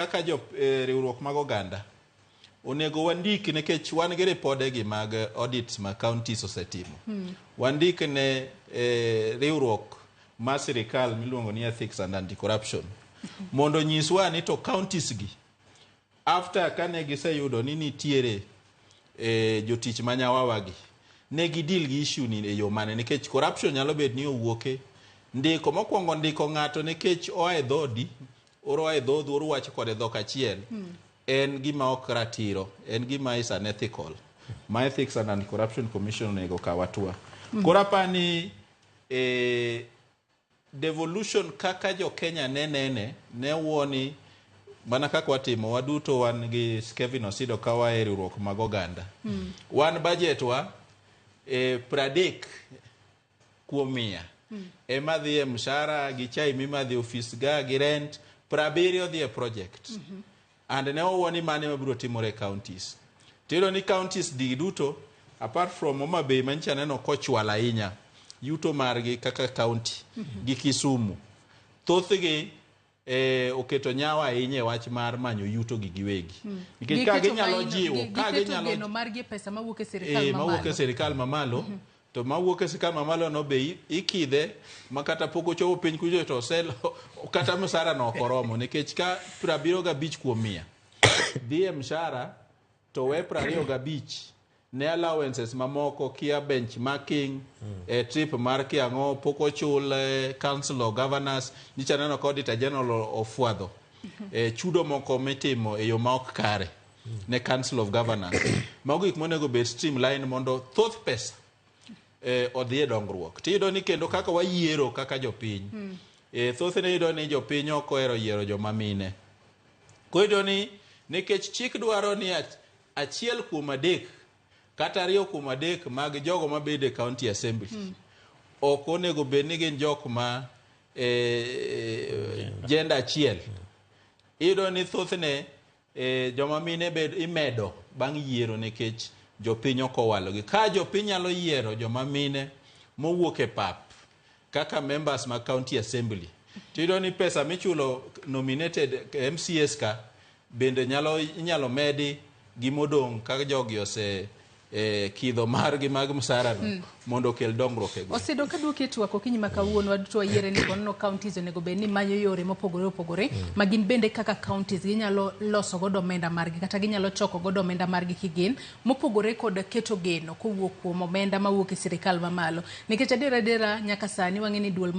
kaka jo riwruok mag oganda onego wandik nikech wan gi ripode gi mag audits ma counties osetimo. Wandik ne riwruok ma sirikal miluongo ni Ethics and Anti-Corruption mondo nyiswa ni to counties gi after kane giseyudo ni nitiere jotich manyawawa gi ne gidil gi issue ni e yo mane nikech corruption nyalo bet ni owuoke ndiko mokwongo ndiko ng'ato nikech oae dhodi oro e dhodu oro wach kode dhok achiel en gima ok ratiro, en gima is unethical. My Ethics and Anti-Corruption Commission onego kawatua. Korapani devolution kaka jo Kenya ne wuoni mana kaka watimo waduto wan gi Kevin Osido kawa e riwruok mag oganda. Wan budget wa 30 kuom 100 ema dhi e mshahara gi chai mimadhi ofis ga gi rent 70 dhi e project. And ne owoni mane mabiro timore counties. Tiro ni counties di duto apart from Homa Bay mancha neno kochwala ahinya yuto margi kaka county gi Kisumu thothgi oketo nyawa ahinya e wach mar manyo yuto gi giwegi nikech ka ginyalo jiwo ka ginyalo geno margi pesa mawuok e sirikal mamalo mawuok e sirikal mamalo to mawuok e sirikal mamalo no be ikidhe makata poko chopo piny kujo to sel kata msara no koromo nikech ka 75 kuom 100 dhi e mshahara to we 25 ne allowances mamoko kia benchmarking trip mar kiango poko chul council of governors nicha neno auditor general ofwadho chudo moko mitimo e yo ma ok kare ne council of governors mago gik monego bet streamline mondo thoth pesa odhi e dongruok tiyudo ni kendo kaka wayiero kaka jopiny thoth ne yudo ni jopiny ok ohero yiero joma mine koyudo ni nikech chik dwaro ni achiel kuom 3 kata 2 kuom 3 mag jogo mabedo e county assembly ok onego bed ni gin jok ma gender achiel. Iyudo ni thothne joma mine imedo bang' yiero nikech jopiny ok owalogi. Ka jopiny nyalo yiero joma mine mowuok e pap kaka members ma county assembly tiyudo ni pesa michulo nominated MCS ka bende inyalo medi gimodong' ka jogi ose kidho margi mag msara no mondo kel dongruok e gweng'. Osido ka duoke twak okinyi makawuono waduto wayiere ni kono counties onego bed ni manyo yore mopogore opogore ma gin bende kaka counties ginyalo loso godo omenda margi kata ginyalo choko godo omenda margi kigin mopogore kod keto geno kowuok kuom omenda mawuok e sirikal mamalo nikech adera nyaka sani wang'e ni duol